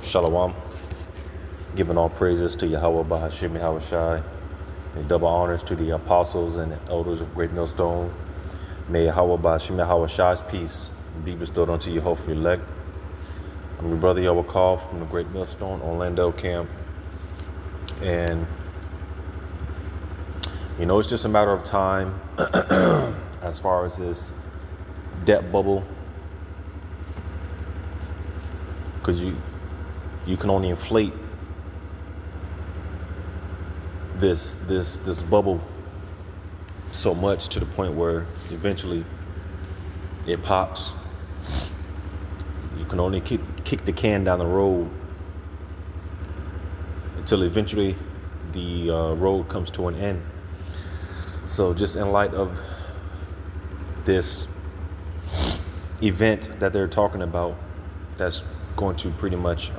Shalom. Giving all praises to Yahweh Bahashim Yahweh Shai, and double honors to the apostles and elders of Great Millstone. May Yahweh Bahashim Yahweh Shai's peace be bestowed unto you, hopefully elect. I'm your brother Yahweh Call from the Great Millstone Orlando camp. And it's just a matter of time as far as this debt bubble, because you can only inflate this bubble so much to the point where eventually it pops. You can only kick the can down the road until eventually the road comes to an end. So just in light of this event that they're talking about, that's going to pretty much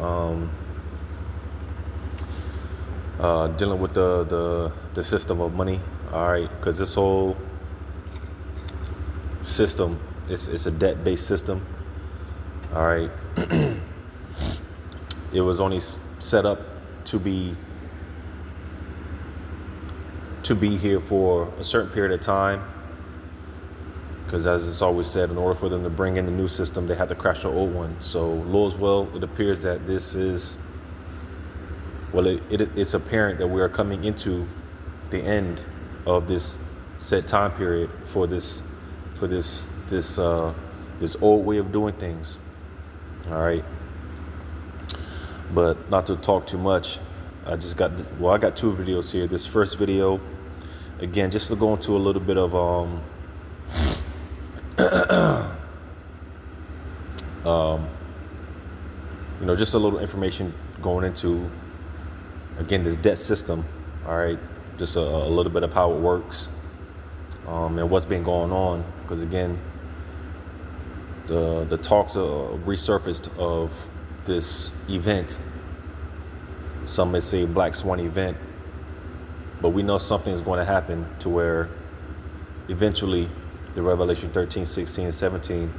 dealing with the system of money, all right, because this whole system it's a debt-based system, all right. It was only set up to be here for a certain period of time, because as it's always said, in order for them to bring in the new system, they have to crash the old one. So Lord's will, it appears that this is, well, it's apparent that we are coming into the end of this set time period for this old way of doing things. All right. But not to talk too much, I got two videos here. This first video, again, just to go into a little bit of just a little information going into, again, this debt system. All right, just a little bit of how it works, and what's been going on. Because again, the talks resurfaced of this event. Some may say Black Swan event, but we know something is going to happen to where eventually the Revelation 13, 16, and 17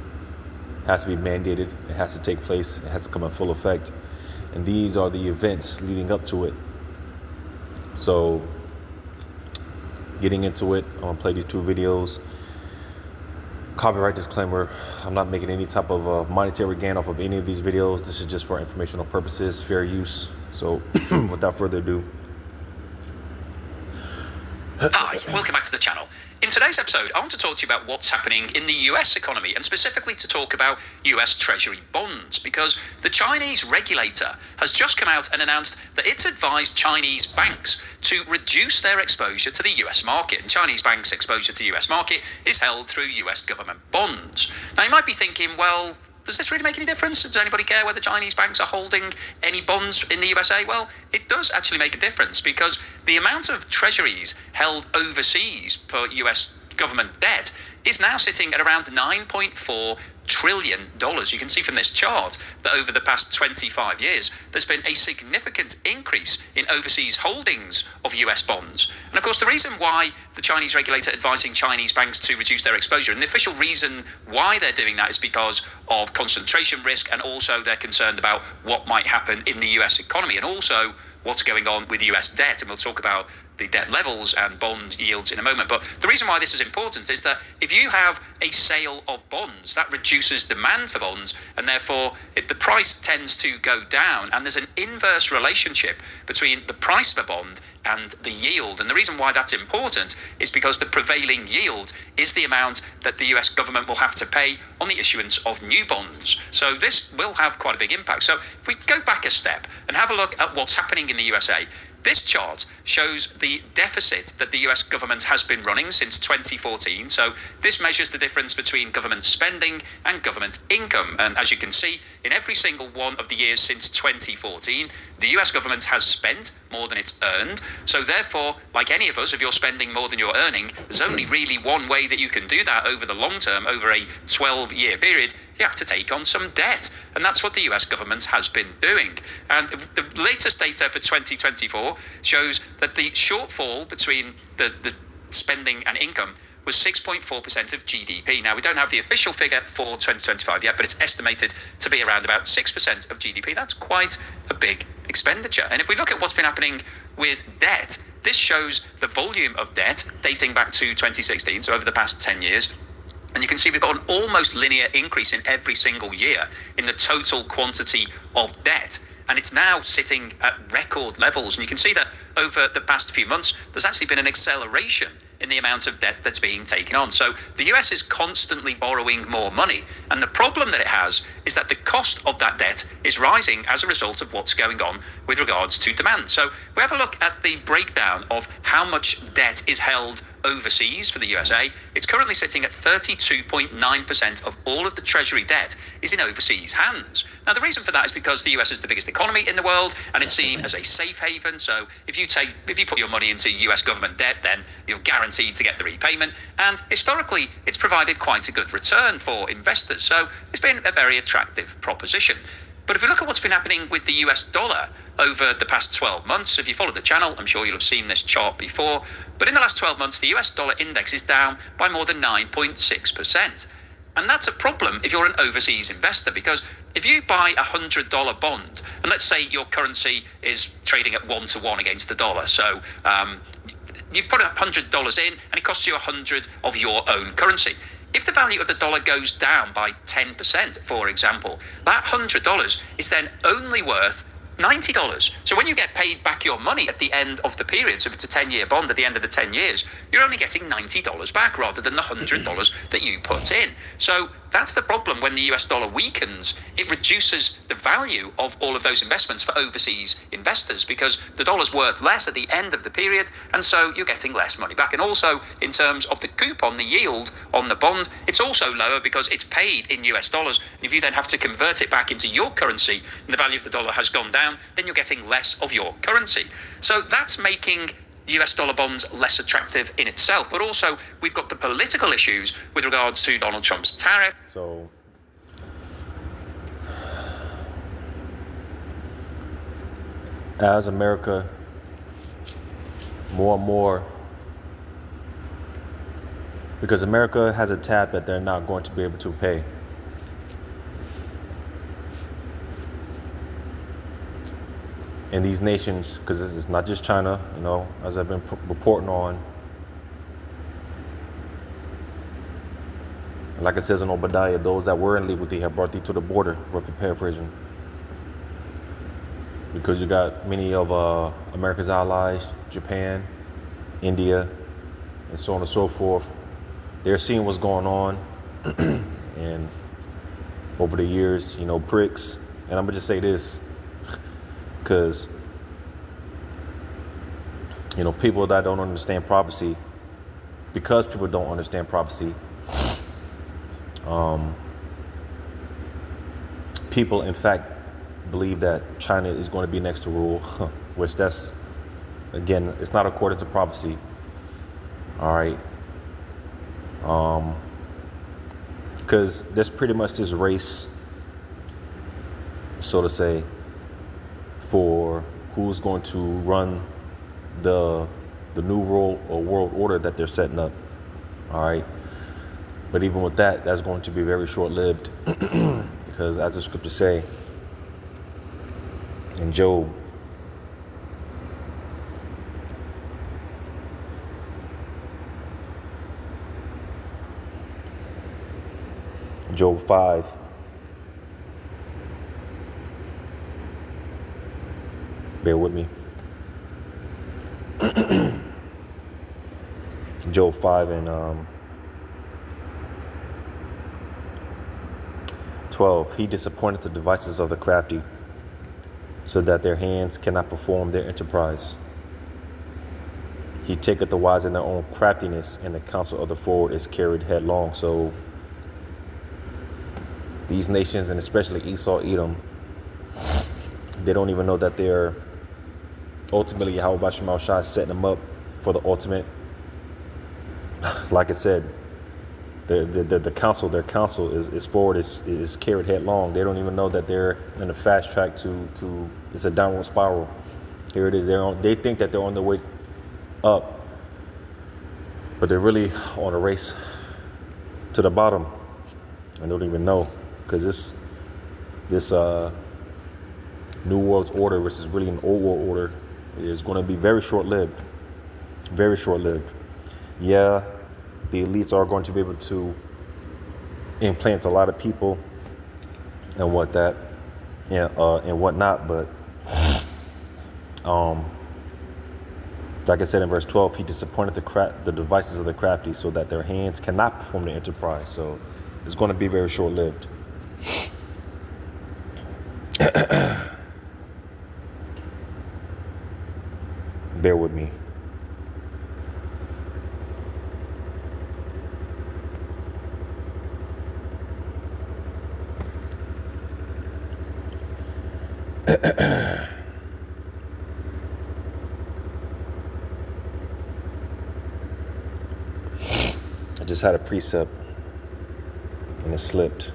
has to be mandated. It has to take place. It has to come in full effect. And these are the events leading up to it. So getting into it, I'm going to play these two videos. Copyright disclaimer, I'm not making any type of monetary gain off of any of these videos. This is just for informational purposes, fair use. So without further ado. Hi, welcome back to the channel. In today's episode, I want to talk to you about what's happening in the US economy, and specifically to talk about US Treasury bonds, because the Chinese regulator has just come out and announced that it's advised Chinese banks to reduce their exposure to the US market. And Chinese banks' exposure to the US market is held through US government bonds. Now, you might be thinking, well, does this really make any difference? Does anybody care whether Chinese banks are holding any bonds in the USA? Well, it does actually make a difference, because the amount of treasuries held overseas for US government debt is now sitting at around $9.4 trillion. You can see from this chart that over the past 25 years, there's been a significant increase in overseas holdings of US bonds. And of course, the reason why the Chinese regulator advising Chinese banks to reduce their exposure, and the official reason why they're doing that, is because of concentration risk, and also they're concerned about what might happen in the US economy, and also what's going on with US debt. And we'll talk about the debt levels and bond yields in a moment. But the reason why this is important is that if you have a sale of bonds, that reduces demand for bonds, and therefore the price tends to go down, and there's an inverse relationship between the price of a bond and the yield. And the reason why that's important is because the prevailing yield is the amount that the US government will have to pay on the issuance of new bonds. So this will have quite a big impact. So if we go back a step and have a look at what's happening in the USA, this chart shows the deficit that the US government has been running since 2014. So this measures the difference between government spending and government income. And as you can see, in every single one of the years since 2014, the US government has spent more than it's earned. So therefore, like any of us, if you're spending more than you're earning, there's only really one way that you can do that over the long term, over a 12-year period. You have to take on some debt. And that's what the US government has been doing. And the latest data for 2024 shows that the shortfall between the spending and income was 6.4% of GDP. Now, we don't have the official figure for 2025 yet, but it's estimated to be around about 6% of GDP. That's quite a big expenditure. And if we look at what's been happening with debt, this shows the volume of debt dating back to 2016, so over the past 10 years. And you can see we've got an almost linear increase in every single year in the total quantity of debt. And it's now sitting at record levels. And you can see that over the past few months, there's actually been an acceleration in the amount of debt that's being taken on. So the US is constantly borrowing more money. And the problem that it has is that the cost of that debt is rising as a result of what's going on with regards to demand. So we have a look at the breakdown of how much debt is held overseas for the USA. It's currently sitting at 32.9% of all of the Treasury debt is in overseas hands. Now, the reason for that is because the US is the biggest economy in the world and it's seen as a safe haven. So if you put your money into US government debt, then you're guaranteed to get the repayment. And historically, it's provided quite a good return for investors. So it's been a very attractive proposition. But if we look at what's been happening with the US dollar over the past 12 months, if you follow the channel, I'm sure you'll have seen this chart before. But in the last 12 months, the US dollar index is down by more than 9.6%. And that's a problem if you're an overseas investor, because if you buy a $100 bond, and let's say your currency is trading at 1-to-1 against the dollar, so you put $100 in and it costs you 100 of your own currency. If the value of the dollar goes down by 10%, for example, that $100 is then only worth $90. So when you get paid back your money at the end of the period, so if it's a 10-year bond at the end of the 10 years, you're only getting $90 back rather than the $100 that you put in. So that's the problem when the US dollar weakens. It reduces the value of all of those investments for overseas investors because the dollar's worth less at the end of the period, and so you're getting less money back. And also, in terms of the coupon, the yield on the bond, it's also lower because it's paid in US dollars. If you then have to convert it back into your currency and the value of the dollar has gone down, then you're getting less of your currency. So that's making US dollar bonds less attractive in itself, but also we've got the political issues with regards to Donald Trump's tariff. So as America more and more, because America has a tab that they're not going to be able to pay. And these nations, because it's not just China, as I've been reporting on, like it says in Obadiah, those that were in liberty have brought thee to the border, roughly paraphrasing. Because you got many of America's allies, Japan, India, and so on and so forth. They're seeing what's going on, and over the years, BRICS, and I'm gonna just say this, because people that don't understand prophecy, because people don't understand prophecy, people in fact believe that China is going to be next to rule, which that's, again, it's not according to prophecy. All right. Because there's pretty much this race, so to say, for who's going to run the new world or world order that they're setting up. All right. But even with that, that's going to be very short-lived because as the scriptures say in Job, Job 5, bear with me. Job 5 and 12. He disappointed the devices of the crafty, so that their hands cannot perform their enterprise. He taketh the wise in their own craftiness, and the counsel of the forward is carried headlong. So these nations, and especially Esau, Edom, they don't even know that they're ultimately Yahweh Shema Shai setting them up for the ultimate. Like I said, the counsel, their counsel is forward, is carried headlong. They don't even know that they're in a fast track to it's a downward spiral. Here it is. They think that they're on their way up, but they're really on a race to the bottom and don't even know, because this new world order, which is really an old world order, is going to be very short-lived. Very short-lived. Yeah, the elites are going to be able to implant a lot of people and and whatnot, but like I said in verse 12, he disappointed the devices of the crafty, so that their hands cannot perform the enterprise. So it's going to be very short-lived. Bear with me. I just had a precept and it slipped.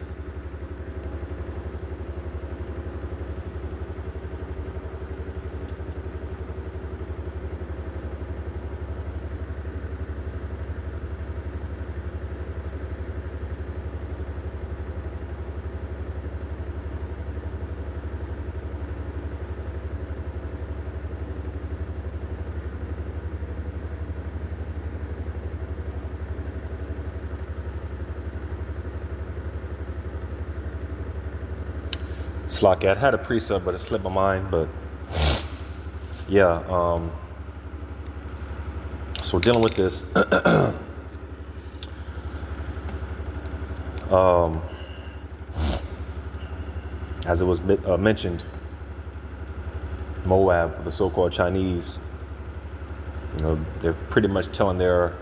Slocky. I had a precept, but it slipped my mind. But yeah, so we're dealing with this. As it was mentioned, Moab, the so-called Chinese, they're pretty much telling their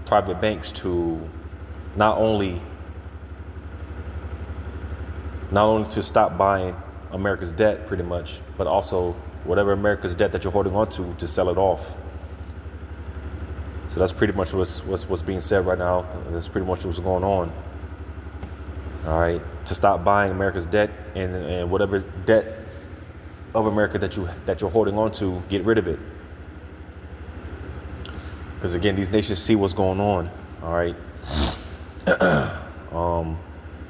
private banks to not only to stop buying America's debt, pretty much, but also whatever America's debt that you're holding on to sell it off. So that's pretty much what's being said right now. That's pretty much what's going on. All right, to stop buying America's debt and whatever debt of America that you're holding on to, get rid of it. Because again, these nations see what's going on. All right.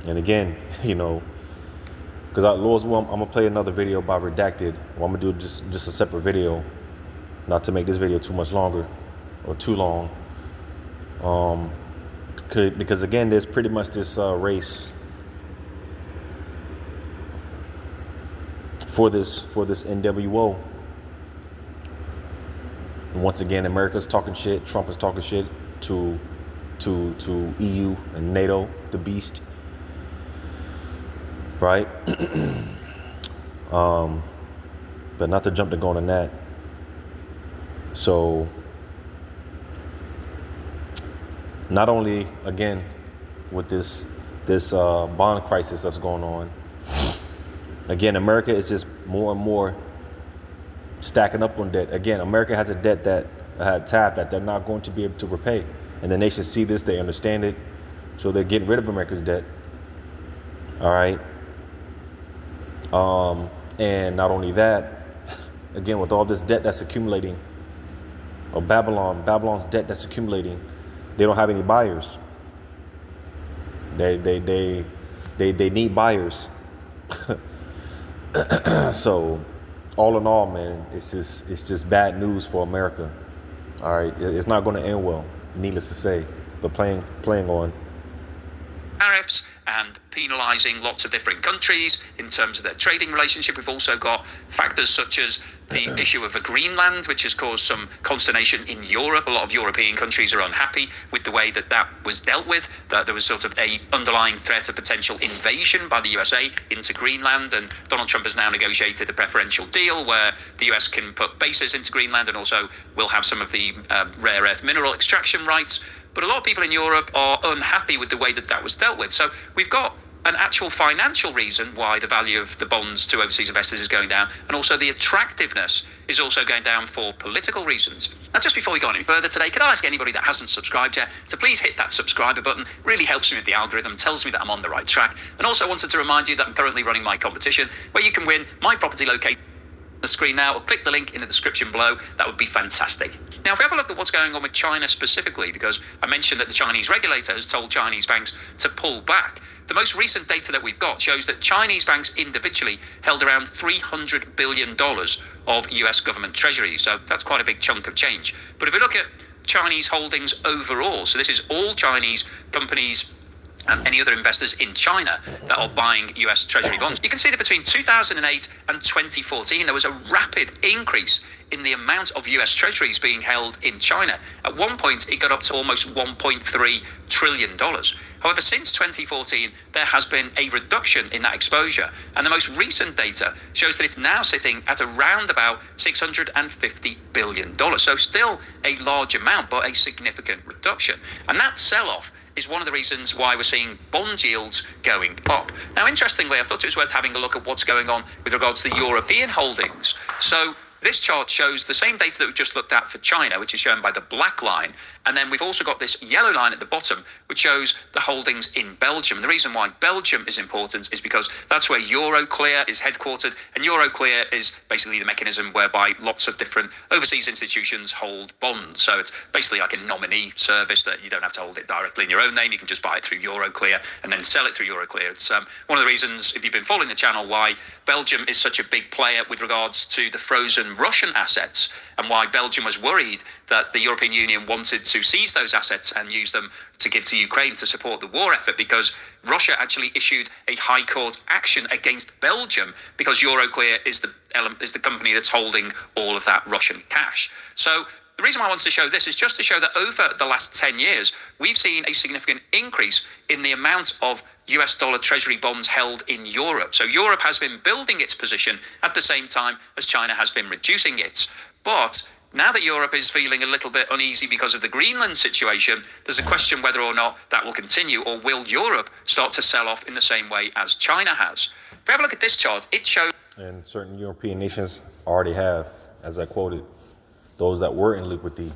And again, because Lord's will, I'm gonna play another video by Redacted. Well, I'm gonna do just a separate video, not to make this video too much longer or too long. Because again, there's pretty much this race for this NWO. And once again, America's talking shit. Trump is talking shit to EU and NATO, the beast, right? But not to jump the gun on that. So not only again with this bond crisis that's going on, again, America is just more and more stacking up on debt. Again, America has a debt that tab that they're not going to be able to repay. And the nations see this, they understand it, so they're getting rid of America's debt. All right. And not only that, again, with all this debt that's accumulating, or Babylon's debt that's accumulating, they don't have any buyers. They need buyers. So, all in all, man, it's just bad news for America. All right, it's not going to end well, needless to say. But playing on tariffs and penalising lots of different countries in terms of their trading relationship. We've also got factors such as the issue of Greenland, which has caused some consternation in Europe. A lot of European countries are unhappy with the way that was dealt with, that there was sort of a underlying threat of potential invasion by the USA into Greenland, and Donald Trump has now negotiated a preferential deal where the US can put bases into Greenland and also will have some of the rare earth mineral extraction rights. But a lot of people in Europe are unhappy with the way that was dealt with. So we've got an actual financial reason why the value of the bonds to overseas investors is going down, and also the attractiveness is also going down for political reasons. Now, just before we go on any further today, could I ask anybody that hasn't subscribed yet to please hit that subscriber button? It really helps me with the algorithm, tells me that I'm on the right track. And also wanted to remind you that I'm currently running my competition where you can win my property location the screen now, or click the link in the description below. That would be fantastic. Now, if we have a look at what's going on with China specifically, because I mentioned that the Chinese regulator has told Chinese banks to pull back, the most recent data that we've got shows that Chinese banks individually held around $300 billion of US government treasuries. So that's quite a big chunk of change. But if we look at Chinese holdings overall, so this is all Chinese companies and any other investors in China that are buying US Treasury bonds. You can see that between 2008 and 2014, there was a rapid increase in the amount of US Treasuries being held in China. At one point, it got up to almost $1.3 trillion. However, since 2014, there has been a reduction in that exposure. And the most recent data shows that it's now sitting at around about $650 billion. So still a large amount, but a significant reduction. And that sell-off is one of the reasons why we're seeing bond yields going up. Now, interestingly, I thought it was worth having a look at what's going on with regards to the European holdings. So this chart shows the same data that we just looked at for China, which is shown by the black line. And then we've also got this yellow line at the bottom, which shows the holdings in Belgium. And the reason why Belgium is important is because that's where Euroclear is headquartered. And Euroclear is basically the mechanism whereby lots of different overseas institutions hold bonds. So it's basically like a nominee service that you don't have to hold it directly in your own name. You can just buy it through Euroclear and then sell it through Euroclear. It's one of the reasons, if you've been following the channel, why Belgium is such a big player with regards to the frozen Russian assets, and why Belgium was worried that the European Union wanted to seize those assets and use them to give to Ukraine to support the war effort, because Russia actually issued a high court action against Belgium because Euroclear is the company that's holding all of that Russian cash. So the reason why I wanted to show this is just to show that over the last 10 years, we've seen a significant increase in the amount of US dollar treasury bonds held in Europe. So Europe has been building its position at the same time as China has been reducing its. But now that Europe is feeling a little bit uneasy because of the Greenland situation, there's a question whether or not that will continue, or will Europe start to sell off in the same way as China has. If we have a look at this chart, it shows... And certain European nations already have, as I quoted, those that were in liquidity.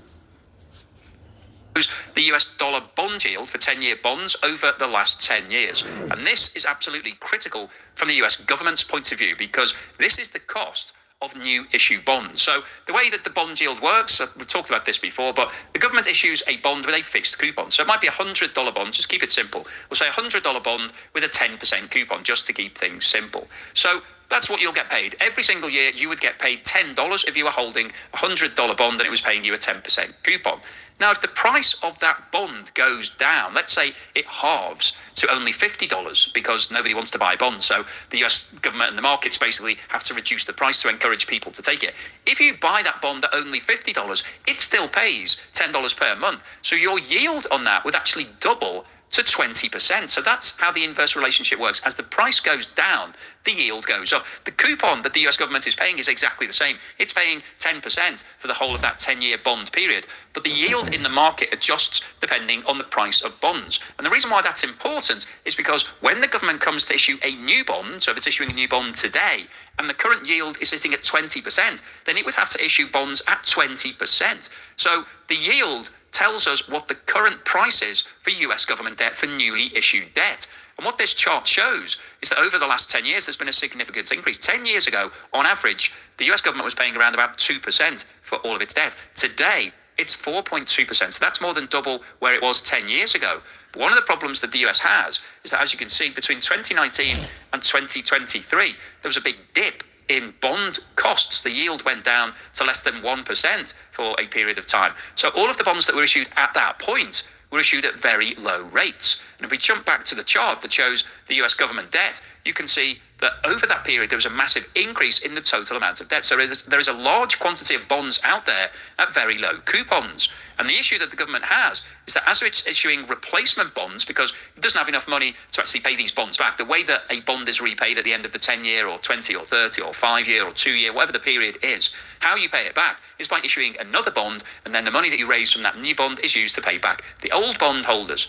The US dollar bond yield for 10-year bonds over the last 10 years. And this is absolutely critical from the US government's point of view, because this is the cost of new issue bonds. So the way that the bond yield works, we've talked about this before, but the government issues a bond with a fixed coupon. So it might be a $100 bond, just keep it simple. We'll say a $100 bond with a 10% coupon, just to keep things simple. So that's what you'll get paid. Every single year, you would get paid $10 if you were holding a $100 bond and it was paying you a 10% coupon. Now, if the price of that bond goes down, let's say it halves to only $50 because nobody wants to buy bonds, so the US government and the markets basically have to reduce the price to encourage people to take it. If you buy that bond at only $50, it still pays $10 per month. So your yield on that would actually double to 20%. So that's how the inverse relationship works. As the price goes down, the yield goes up. The coupon that the US government is paying is exactly the same. It's paying 10% for the whole of that 10-year bond period. But the yield in the market adjusts depending on the price of bonds. And the reason why that's important is because when the government comes to issue a new bond, so if it's issuing a new bond today, and the current yield is sitting at 20%, then it would have to issue bonds at 20%. So the yield tells us what the current price is for US government debt for newly issued debt. And what this chart shows is that over the last 10 years, there's been a significant increase. 10 years ago, on average, the US government was paying around about 2% for all of its debt. Today, it's 4.2%. So that's more than double where it was 10 years ago. But one of the problems that the US has is that, as you can see, between 2019 and 2023, there was a big dip in bond costs. The yield went down to less than 1% for a period of time. So all of the bonds that were issued at that point were issued at very low rates. And if we jump back to the chart that shows the US government debt, you can see that over that period, there was a massive increase in the total amount of debt. So there is a large quantity of bonds out there at very low coupons. And the issue that the government has is that as it's issuing replacement bonds, because it doesn't have enough money to actually pay these bonds back, the way that a bond is repaid at the end of the 10-year or 20 or 30 or 5-year or 2-year, whatever the period is, how you pay it back is by issuing another bond, and then the money that you raise from that new bond is used to pay back the old bond holders.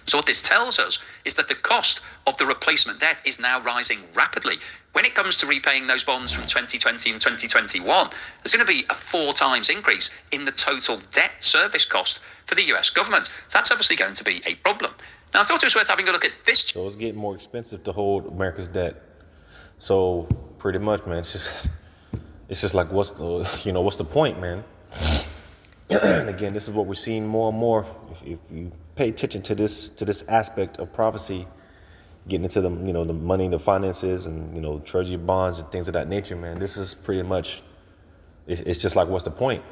So what this tells us is that the cost of the replacement debt is now rising rapidly. When it comes to repaying those bonds from 2020 and 2021, there's going to be a 4 times increase in the total debt service cost for the US government. So that's obviously going to be a problem. Now, I thought it was worth having a look at this. So it's getting more expensive to hold America's debt. So pretty much, man, it's just it's just like, what's the point, man? And again, this is what we're seeing more and more. If you pay attention to this aspect of prophecy, getting into the the money, the finances, and treasury bonds and things of that nature, man. This is pretty much. It's just like, what's the point?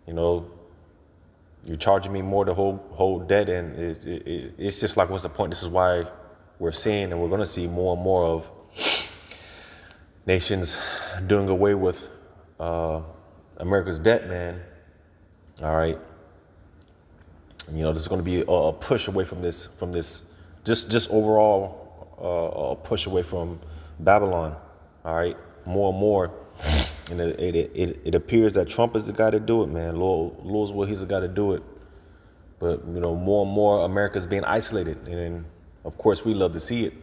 You're charging me more to hold debt, and it's just like, what's the point? This is why we're seeing, and we're going to see more and more of nations doing away with America's debt, man. All right. There's going to be a push away from this, just overall a push away from Babylon. All right, more and more, and it appears that Trump is the guy to do it, man. Lord's will, he's the guy to do it. But more and more, America's being isolated, and of course, we love to see it.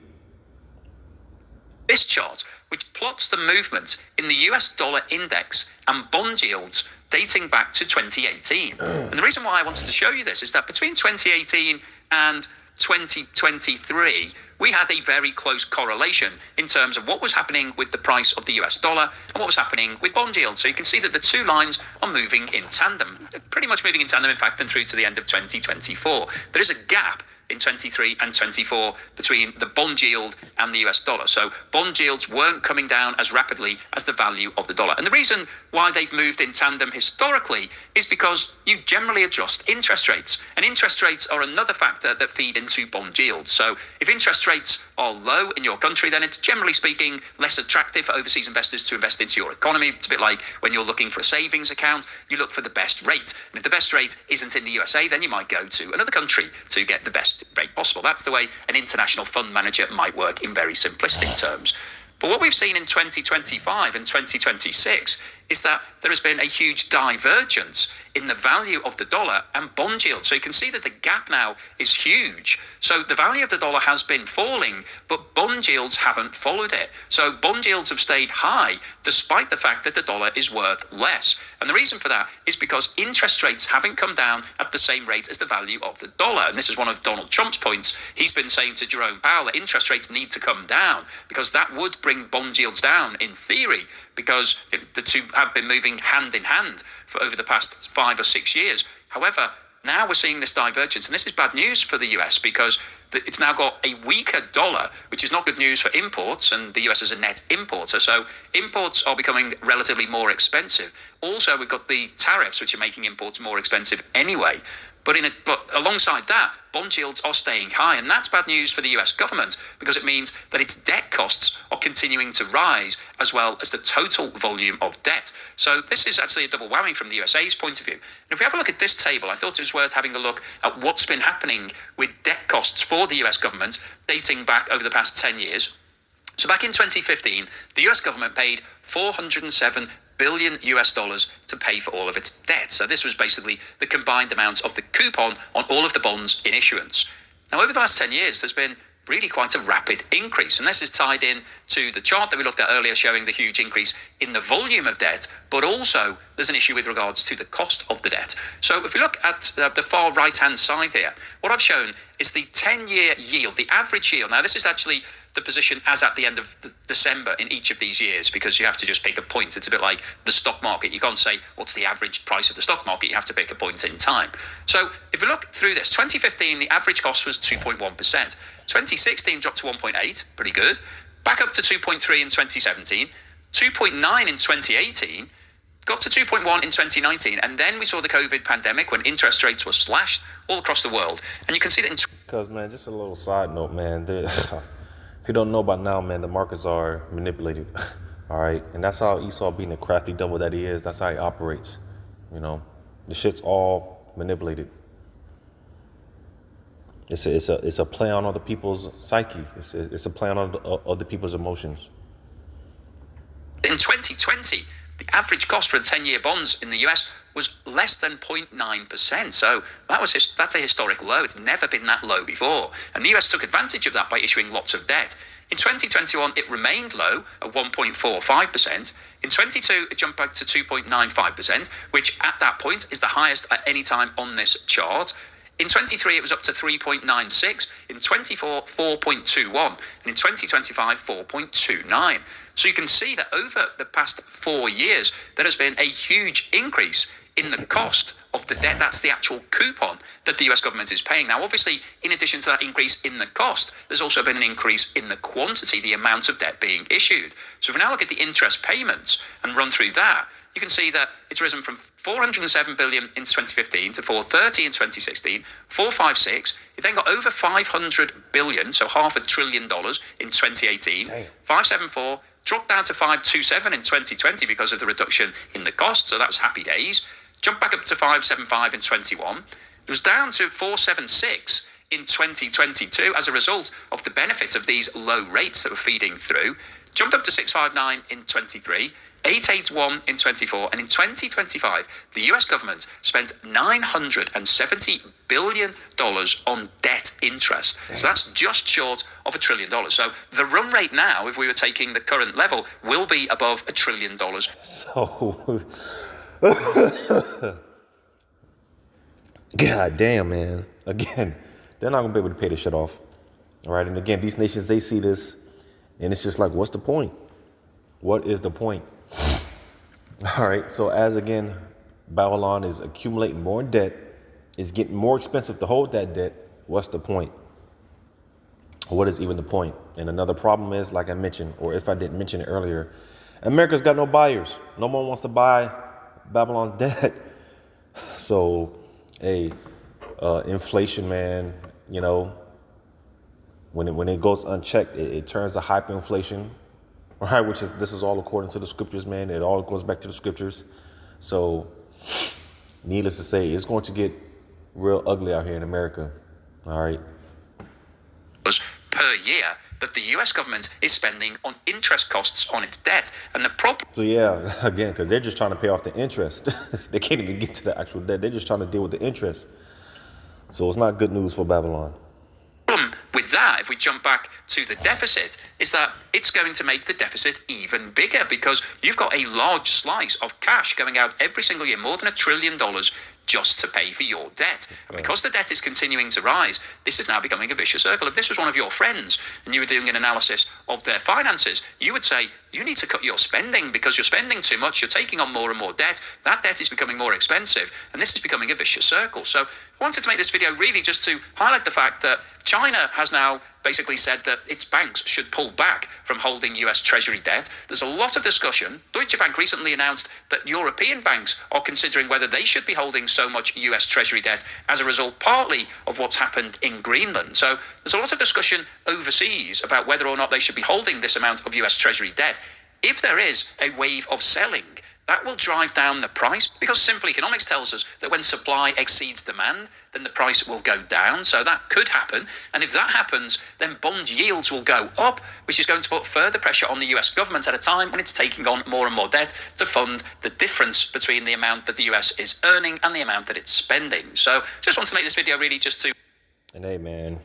This chart, which plots the movement in the US dollar index and bond yields dating back to 2018. And the reason why I wanted to show you this is that between 2018 and 2023, we had a very close correlation in terms of what was happening with the price of the US dollar and what was happening with bond yields. So you can see that the two lines are moving in tandem, pretty much moving in tandem, in fact, and through to the end of 2024. There is a gap in 23 and 24 between the bond yield and the US dollar. So bond yields weren't coming down as rapidly as the value of the dollar. And the reason why they've moved in tandem historically is because you generally adjust interest rates. And interest rates are another factor that feed into bond yields. So if interest rates are low in your country, then it's generally speaking less attractive for overseas investors to invest into your economy. It's a bit like when you're looking for a savings account, you look for the best rate. And if the best rate isn't in the USA, then you might go to another country to get the best rate possible. That's the way an international fund manager might work in very simplistic terms. But what we've seen in 2025 and 2026 is that there has been a huge divergence in the value of the dollar and bond yield. So you can see that the gap now is huge. So the value of the dollar has been falling, but bond yields haven't followed it. So bond yields have stayed high despite the fact that the dollar is worth less. And the reason for that is because interest rates haven't come down at the same rate as the value of the dollar. And this is one of Donald Trump's points. He's been saying to Jerome Powell that interest rates need to come down because that would bring bond yields down in theory, because the two have been moving hand in hand for over the past 5 or 6 years. However, now we're seeing this divergence, and this is bad news for the US because it's now got a weaker dollar, which is not good news for imports, and the US is a net importer, so imports are becoming relatively more expensive. Also, we've got the tariffs, which are making imports more expensive anyway. But alongside that, bond yields are staying high, and that's bad news for the US government because it means that its debt costs are continuing to rise as well as the total volume of debt. So this is actually a double whammy from the USA's point of view. And if we have a look at this table, I thought it was worth having a look at what's been happening with debt costs for the US government dating back over the past 10 years. So back in 2015, the US government paid $407 billion US dollars to pay for all of its debt. So this was basically the combined amounts of the coupon on all of the bonds in issuance. Now, over the last 10 years, there's been really quite a rapid increase. And this is tied in to the chart that we looked at earlier showing the huge increase in the volume of debt, but also there's an issue with regards to the cost of the debt. So if we look at the far right-hand side here, what I've shown is the 10-year yield, the average yield. Now, this is actually the position as at the end of December in each of these years, because you have to just pick a point. It's a bit like the stock market. You can't say what's the average price of the stock market. You have to pick a point in time. So if we look through this, 2015, the average cost was 2.1%. 2016 dropped to 1.8, pretty good. Back up to 2.3 in 2017, 2.9 in 2018, got to 2.1 in 2019, and then we saw the COVID pandemic when interest rates were slashed all across the world. And you can see that Because, man, just a little side note, man. If you don't know by now, man, the markets are manipulated. All right. And that's how Esau, being the crafty devil that he is, that's how he operates. The shit's all manipulated. It's a play on other people's psyche. It's a play on other people's emotions. In 2020, the average cost for the 10-year bonds in the US was less than 0.9%. So that's a historic low. It's never been that low before. And the US took advantage of that by issuing lots of debt. In 2021, it remained low at 1.45%. In 22, it jumped back to 2.95%, which at that point is the highest at any time on this chart. In 23, it was up to 3.96. In 24, 4.21. And in 2025, 4.29. So you can see that over the past 4 years, there has been a huge increase in the cost of the debt. That's the actual coupon that the US government is paying. Now, obviously, in addition to that increase in the cost, there's also been an increase in the quantity, the amount of debt being issued. So if we now look at the interest payments and run through that, you can see that it's risen from 407 billion in 2015 to 430 in 2016, 456. It then got over 500 billion, so $500 billion in 2018, 574, dropped down to 527 in 2020 because of the reduction in the cost, so that was happy days. Jumped back up to 575 in 21. It was down to 476 in 2022 as a result of the benefits of these low rates that were feeding through. Jumped up to 659 in 23. 881 in 24, and in 2025, the US government spent $970 billion on debt interest. So that's just short of $1 trillion. So the run rate now, if we were taking the current level, will be above $1 trillion. So, God damn, man. Again, they're not going to be able to pay this shit off. All right. And again, these nations, they see this, and it's just like, what's the point? What is the point? All right. So as again, Babylon is accumulating more debt, it's getting more expensive to hold that debt. What's the point? What is even the point? And another problem is, like I mentioned, or if I didn't mention it earlier, America's got no buyers. No one wants to buy Babylon's debt. So, inflation, man, you know, when it goes unchecked, it turns to hyperinflation. All right, this is all according to the scriptures, man. It all goes back to the scriptures. So, needless to say, it's going to get real ugly out here in America. All right. Per year that the US government is spending on interest costs on its debt. And the problem. So, yeah, again, because they're just trying to pay off the interest. They can't even get to the actual debt. They're just trying to deal with the interest. So, it's not good news for Babylon. With that, if we jump back to the deficit, is that it's going to make the deficit even bigger because you've got a large slice of cash going out every single year, more than $1 trillion just to pay for your debt. And because the debt is continuing to rise, this is now becoming a vicious circle. If this was one of your friends and you were doing an analysis of their finances, you would say, you need to cut your spending because you're spending too much, you're taking on more and more debt, that debt is becoming more expensive, and this is becoming a vicious circle. So I wanted to make this video really just to highlight the fact that China has now basically said that its banks should pull back from holding US Treasury debt. There's a lot of discussion. Deutsche Bank recently announced that European banks are considering whether they should be holding so much US Treasury debt as a result partly of what's happened in Greenland. So there's a lot of discussion overseas about whether or not they should be holding this amount of US Treasury debt. If there is a wave of selling, that will drive down the price because simple economics tells us that when supply exceeds demand, then the price will go down. So that could happen. And if that happens, then bond yields will go up, which is going to put further pressure on the US government at a time when it's taking on more and more debt to fund the difference between the amount that the US is earning and the amount that it's spending. So just want to make this video really just to... And hey, man,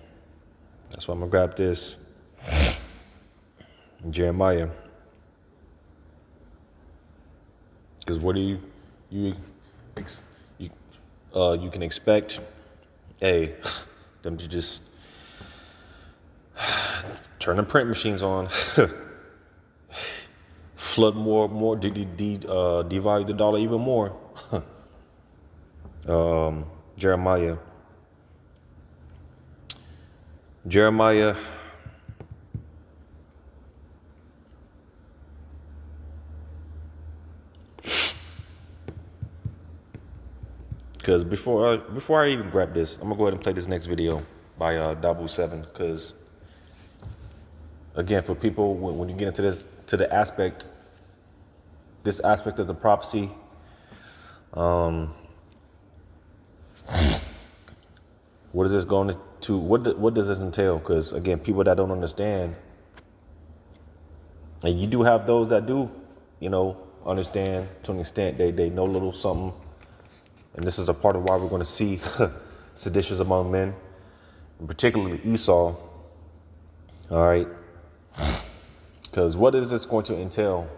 that's why I'm going to grab this. Jeremiah. Because what do you can expect, them to just turn the print machines on, flood more, devalue the dollar even more. Jeremiah. Because before I even grab this, I'm gonna go ahead and play this next video by Dabu7. Because again, for people, when you get into this aspect of the prophecy, what is this going to? What does this entail? Because again, people that don't understand, and you do have those that do, understand to an extent. They know a little something. And this is a part of why we're going to see seditions among men, and particularly Esau. All right. Because what is this going to entail?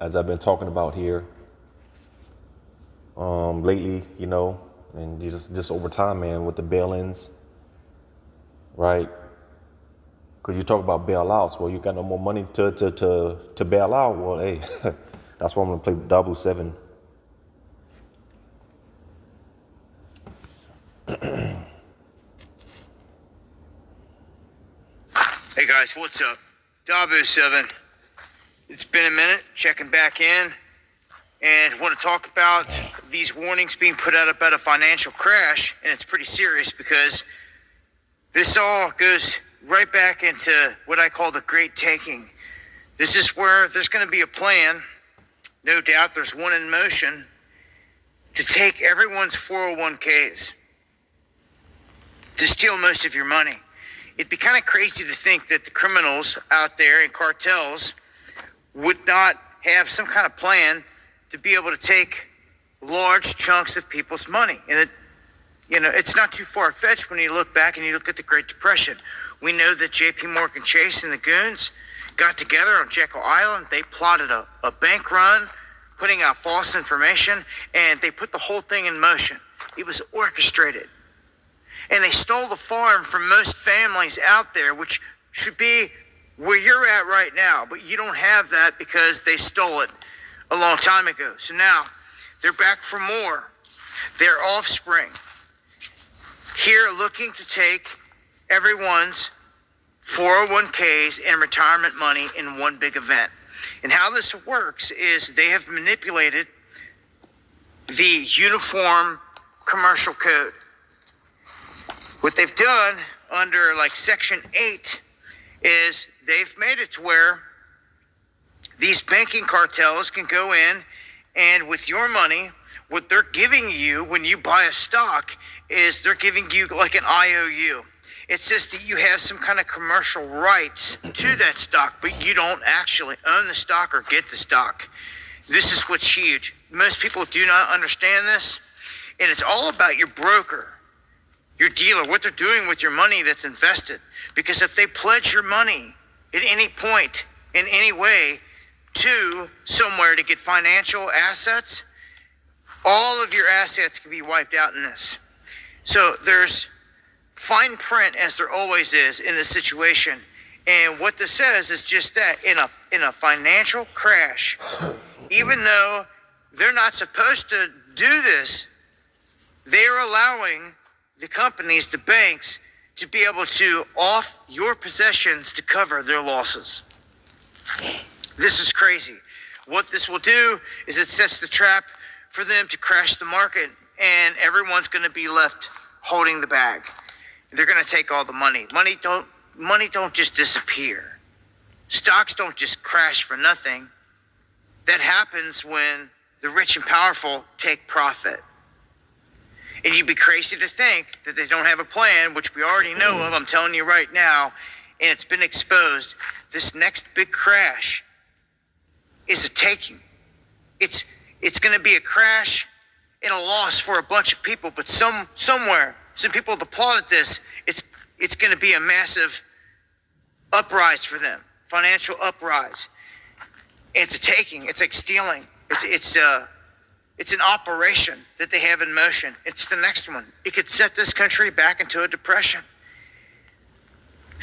As I've been talking about here lately, and just over time, man, with the bail-ins, right? Because you talk about bailouts, well, you got no more money to bail out. Well, hey, that's why I'm gonna play 007. Hey guys, what's up? 007. It's been a minute, checking back in, and want to talk about these warnings being put out about a financial crash, and it's pretty serious because this all goes right back into what I call the great taking. This is where there's going to be a plan, no doubt there's one in motion, to take everyone's 401ks, to steal most of your money. It'd be kind of crazy to think that the criminals out there in cartels would not have some kind of plan to be able to take large chunks of people's money. And it's not too far-fetched when you look back and you look at the Great Depression. We know that J.P. Morgan Chase and the goons got together on Jekyll Island. They plotted a bank run, putting out false information, and they put the whole thing in motion. It was orchestrated. And they stole the farm from most families out there, which should be where you're at right now. But you don't have that because they stole it a long time ago. So now they're back for more. Their offspring here looking to take everyone's 401ks and retirement money in one big event. And how this works is they have manipulated the Uniform Commercial Code. What they've done under like Section 8 is they've made it to where these banking cartels can go in and with your money, what they're giving you when you buy a stock is they're giving you like an IOU. It says that you have some kind of commercial rights to that stock, but you don't actually own the stock or get the stock. This is what's huge. Most people do not understand this, and it's all about your broker, your dealer, what they're doing with your money that's invested. Because if they pledge your money at any point, in any way, to somewhere to get financial assets, all of your assets can be wiped out in this. So there's fine print, as there always is in this situation. And what this says is just that, in a financial crash, even though they're not supposed to do this, they're allowing the companies, the banks, to be able to off your possessions to cover their losses. This is crazy. What this will do is it sets the trap for them to crash the market, and everyone's going to be left holding the bag. They're going to take all the money. Money don't just disappear. Stocks don't just crash for nothing. That happens when the rich and powerful take profit. And you'd be crazy to think that they don't have a plan, which we already know of. I'm telling you right now, and it's been exposed. This next big crash is a taking. It's going to be a crash and a loss for a bunch of people, but somewhere, some people have applauded this. It's going to be a massive uprise for them, financial uprise. It's a taking. It's like stealing. It's an operation that they have in motion. It's the next one. It could set this country back into a depression.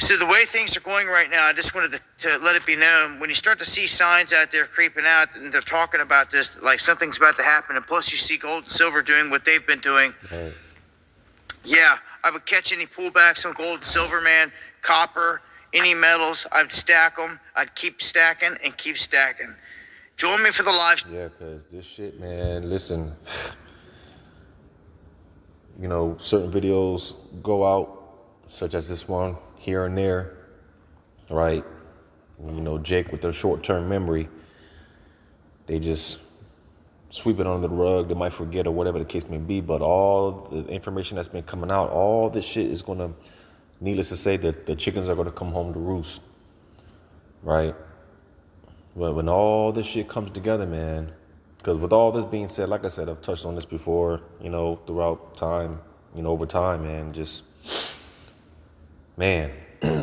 So the way things are going right now, I just wanted to let it be known, when you start to see signs out there creeping out and they're talking about this, like something's about to happen, and plus you see gold and silver doing what they've been doing. Right. Yeah, I would catch any pullbacks on gold and silver, man, copper, any metals, I'd stack them. I'd keep stacking and keep stacking. Join me for the live. Yeah, because this shit, man, listen, certain videos go out, such as this one, here and there, right? Jake with their short-term memory, they just sweep it under the rug. They might forget or whatever the case may be, but all the information that's been coming out, all this shit is going to, needless to say, that the chickens are going to come home to roost, right? But when all this shit comes together, man, because with all this being said, like I said, I've touched on this before, throughout time, over time, man, just, man,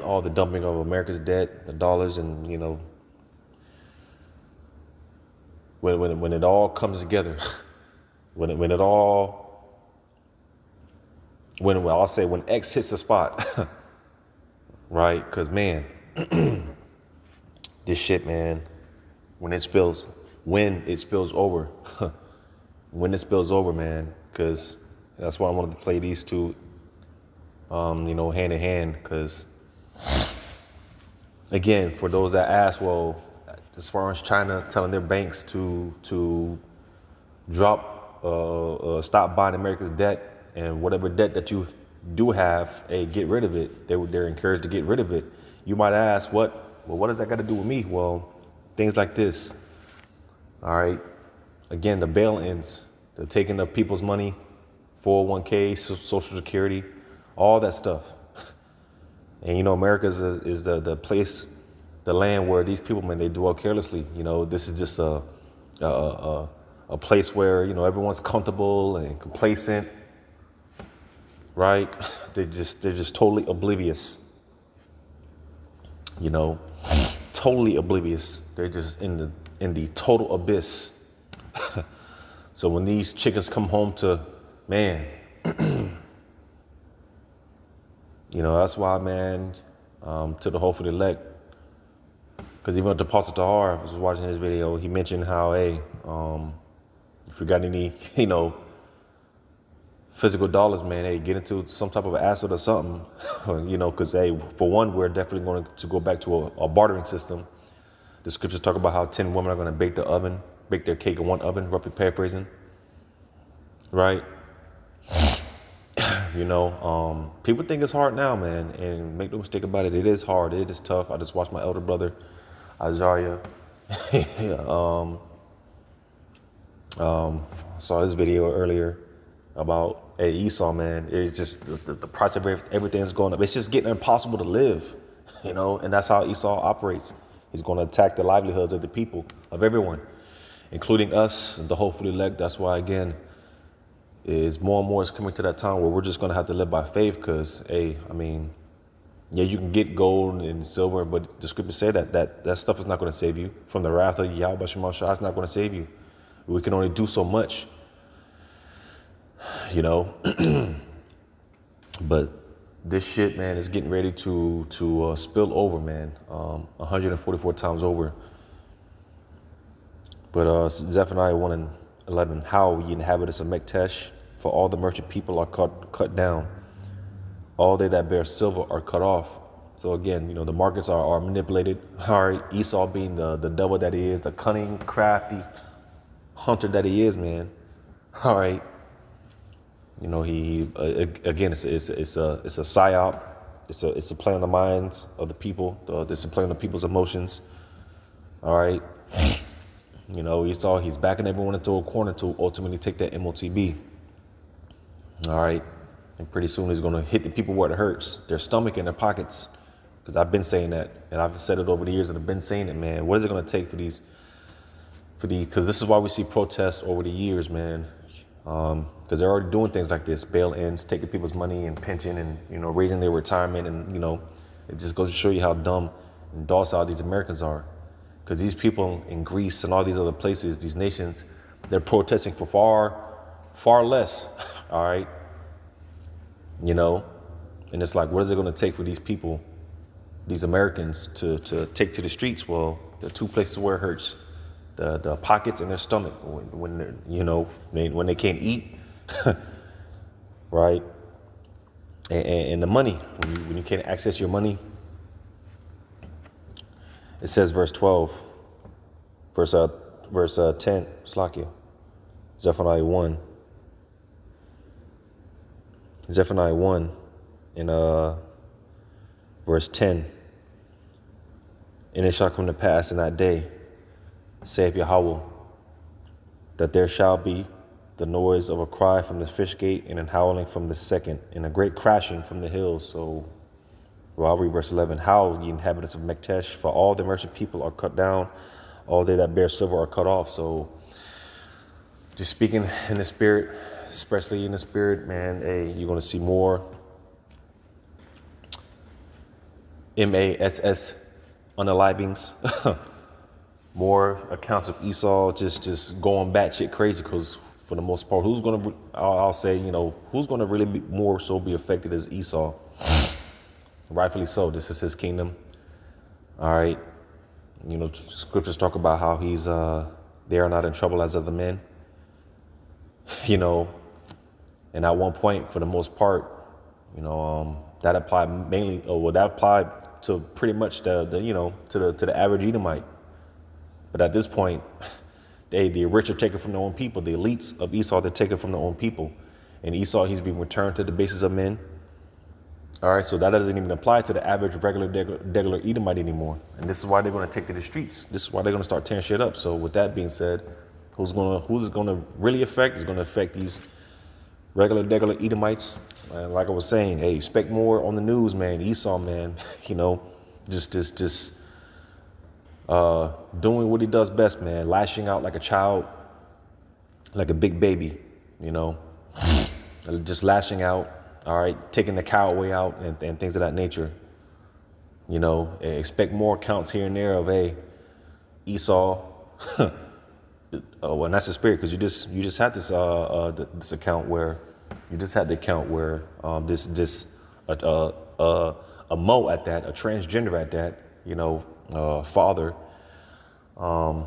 all the dumping of America's debt, the dollars, and, when it all comes together, when it all Well, I'll say when X hits the spot, right? Because man, this shit, man, when it spills over, when it spills over, man, because that's why I wanted to play these two, hand in hand. Because again, for those that ask, well, as far as China telling their banks to drop, stop buying America's debt, and whatever debt that you do have, hey, get rid of it. They're encouraged to get rid of it. You might ask, what does that got to do with me? Well, things like this. All right. Again, the bail-ins, the taking of people's money, 401k, Social Security, all that stuff. And America is the place, the land where these people, man, they dwell carelessly. This is just a place where everyone's comfortable and complacent, right? They're just totally oblivious. Totally oblivious. They're just in the total abyss. So when these chickens come home to man, that's why, man, to the hopefully elect. Because even with the Apostle Tahar, I was watching his video, he mentioned how, hey, if you got any, physical dollars, man, hey, get into some type of asset or something, because, hey, for one, we're definitely going to go back to a bartering system. The scriptures talk about how 10 women are going to bake their cake in one oven, roughly paraphrasing, right? People think it's hard now, man, and make no mistake about it, it is hard, it is tough. I just watched my elder brother, Azaria, saw his video earlier about, hey, Esau, man, it's just the price of everything is going up. It's just getting impossible to live, and that's how Esau operates. He's going to attack the livelihoods of the people, of everyone, including us, the hopefully elect. That's why, again, is more and more is coming to that time where we're just going to have to live by faith. Because, hey, yeah, you can get gold and silver, but the scriptures say that stuff is not going to save you from the wrath of Yahweh Shema Shah. It's not going to save you. We can only do so much, but this shit, man, is getting ready to spill over, man, 144 times over. But Zephaniah 1:11, how ye inhabitants of Mektesh, for all the merchant people are cut down. All they that bear silver are cut off. So again, the markets are manipulated. All right, Esau being the devil that he is, the cunning, crafty hunter that he is, man. All right. He again, it's a psyop. It's a play on the minds of the people. It's a play on the people's emotions. All right. Esau, he's backing everyone into a corner to ultimately take that MOTB. All right. And pretty soon he's going to hit the people where it hurts, their stomach and their pockets. Because I've been saying that, and I've said it over the years, and I've been saying it, man. What is it going to take because this is why we see protests over the years, man. Because they're already doing things like this, bail-ins, taking people's money and pension and, raising their retirement. And, it just goes to show you how dumb and docile these Americans are. Because these people in Greece and all these other places, these nations, they're protesting for far, far less, all right? And it's like, what is it going to take for these people, these Americans, to take to the streets? Well, there are two places where it hurts. The pockets and their stomach when when they can't eat, right? And the money, when you can't access your money. It says verse 12, verse 10, Slakia, Zephaniah 1 in verse 10. And it shall come to pass in that day, saith Yahweh, that there shall be the noise of a cry from the fish gate and an howling from the second and a great crashing from the hills. So, well, I'll read verse 11. Howl, ye inhabitants of Mektesh, for all the merchant people are cut down, all they that bear silver are cut off. So, just speaking in the spirit, especially in the spirit, man, hey, you're going to see more MASS unalivings. More accounts of Esau just going batshit crazy, because for the most part. I'll say, who's going to really be more so be affected is Esau. Rightfully so. This is his kingdom. All right. Scriptures talk about how they are not in trouble as other men. And at one point, for the most part, that applied mainly, that applied to pretty much to the average Edomite. But at this point, the rich are taken from their own people. The elites of Esau, they're taken from their own people. And Esau, he's being returned to the basis of men. All right, so that doesn't even apply to the average regular Edomite anymore. And this is why they're going to take to the streets. This is why they're going to start tearing shit up. So with that being said, who's it going to really affect? It's going to affect these regular Edomites. And like I was saying, hey, expect more on the news, man. Esau, man, just doing what he does best, man. Lashing out like a child, like a big baby, just lashing out. All right, taking the coward way out and things of that nature. Expect more accounts here and there of Esau. And that's the spirit, because you just had this account where this a Mo at that, a transgender at that, father. I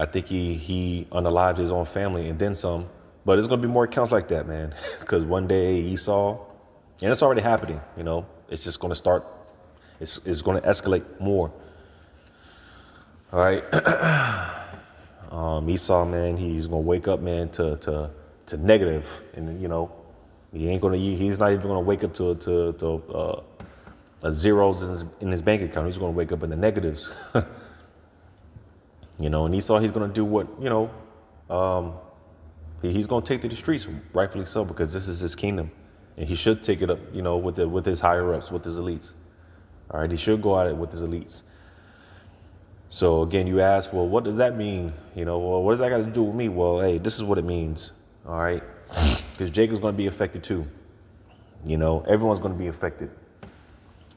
think he unalived his own family and then some. But there's gonna be more accounts like that, man, because one day Esau. And it's already happening, it's just going to start, it's going to escalate more. All right. Esau, man, he's going to wake up, man, to negative. And, he's not even going to wake up to zeros in his bank account. He's going to wake up in the negatives. And Esau, he's going to do what, he's going to take to the streets, rightfully so, because this is his kingdom. And he should take it up, with his higher ups, with his elites. All right, he should go at it with his elites. So again, you ask, well, what does that mean? Well, what does that got to do with me? Well, hey, this is what it means. All right, because Jacob's going to be affected too. Everyone's going to be affected.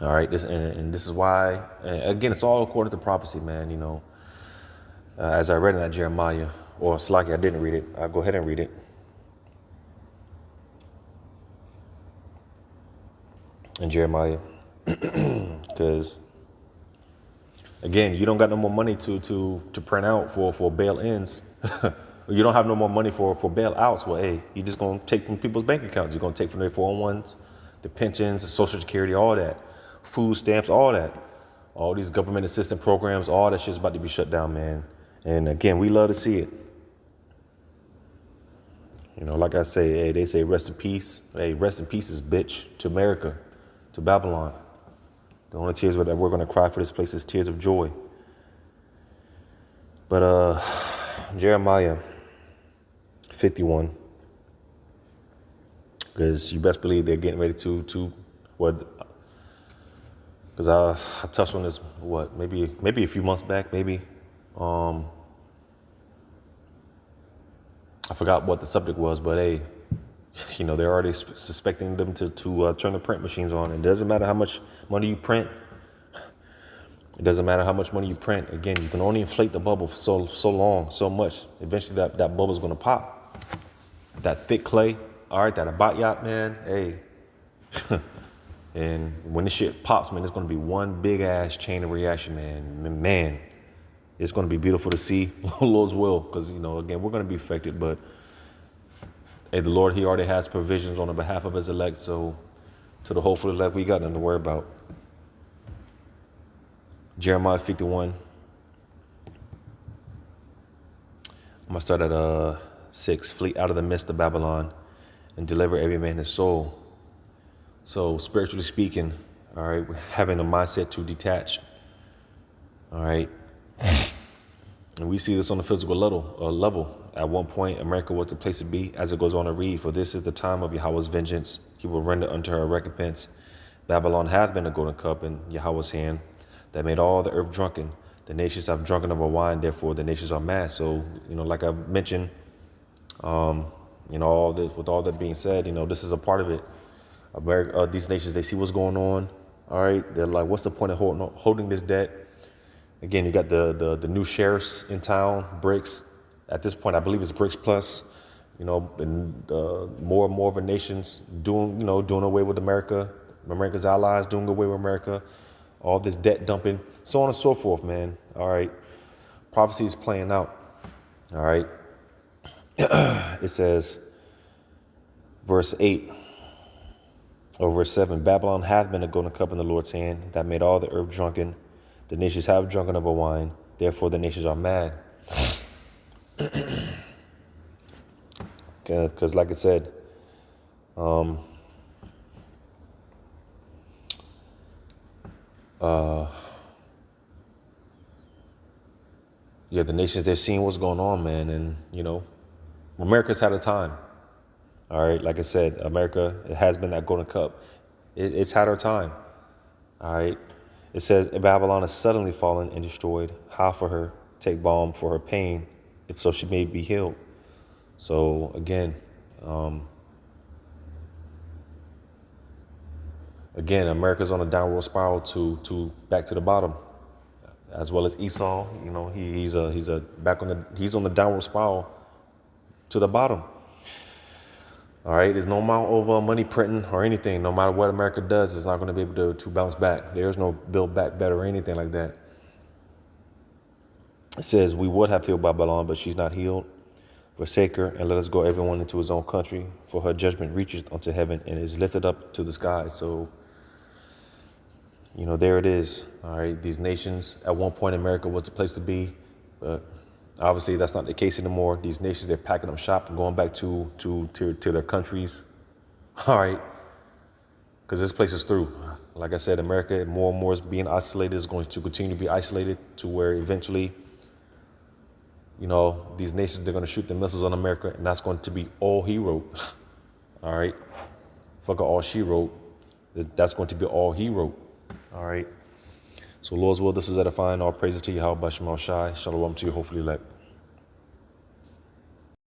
All right, this is why. Again, it's all according to prophecy, man. As I read in that Jeremiah, or Slaki, I didn't read it. I'll go ahead and read it. In Jeremiah, because again, you don't got no more money to print out for bail ins. You don't have no more money for bail outs. Well, hey, you're just gonna take from people's bank accounts. You're gonna take from their 401s, the pensions, the Social Security, all that, food stamps, all that, all these government assistance programs, all that shit's about to be shut down, man. And again, we love to see it. Like I say, hey, they say rest in peace. Hey, rest in pieces, bitch, to America. To Babylon. The only tears that we're going to cry for this place is tears of joy. But Jeremiah 51, because you best believe they're getting ready to what? Because I touched on this maybe a few months back, maybe. I forgot what the subject was, but hey. They're already suspecting them to turn the print machines on. It doesn't matter how much money you print. It doesn't matter how much money you print. Again, you can only inflate the bubble for so long, so much. Eventually, that bubble is going to pop. That thick clay, all right, that abayat, man, hey. And when this shit pops, man, it's going to be one big ass chain of reaction, man. Man, it's going to be beautiful to see. Lord's will, because, again, we're going to be affected, but hey, the Lord, he already has provisions on the behalf of his elect. So to the hopeful elect, we got nothing to worry about. Jeremiah 51. I'm going to start at 6. Flee out of the midst of Babylon and deliver every man his soul. So spiritually speaking, all right, we're having a mindset to detach. All right. And we see this on the physical level. At one point, America was the place to be, as it goes on to read, for this is the time of Yahweh's vengeance. He will render unto her recompense. Babylon hath been a golden cup in Yahweh's hand that made all the earth drunken. The nations have drunken of her wine, therefore the nations are mad. So, like I mentioned, with all that being said, this is a part of it. America, these nations, they see what's going on. All right, they're like, what's the point of holding this debt? Again, you got the new sheriffs in town, Bricks. At this point, I believe it's Bricks Plus. You know, and more and more of the nations doing away with America, America's allies doing away with America, all this debt dumping, so on and so forth, man. All right. Prophecy is playing out. All right. It says, verse 8 or verse 7, Babylon hath been a golden cup in the Lord's hand that made all the earth drunken. The nations have drunken of her wine. Therefore the nations are mad. Because like I said, yeah, the nations, they're seeing what's going on, man. And, America's had a time. All right. Like I said, America, it has been that golden cup. It's had her time. All right. It says, Babylon is suddenly fallen and destroyed. How for her? Take balm for her pain, if so she may be healed. So again, America's on a downward spiral to back to the bottom, as well as Esau. He's on the downward spiral to the bottom. All right, there's no amount of money printing or anything. No matter what America does, it's not going to be able to bounce back. There's no build back better or anything like that. It says, we would have healed Babylon, but she's not healed. Forsake her, and let us go everyone into his own country, for her judgment reaches unto heaven and is lifted up to the sky. So, there it is. All right, these nations, at one point, America was the place to be, but obviously that's not the case anymore. These nations, they're packing up shop and going back to their countries. All right, because this place is through. Like I said, America more and more is being isolated, is going to continue to be isolated to where eventually, these nations, they're going to shoot the missiles on America, and that's going to be all he wrote. All right. Fuck all she wrote. That's going to be all he wrote. All right. So Lord's will, this is edifying. All praises to Yahweh Bashem Al Shai. Shalom to you, hopefully elect.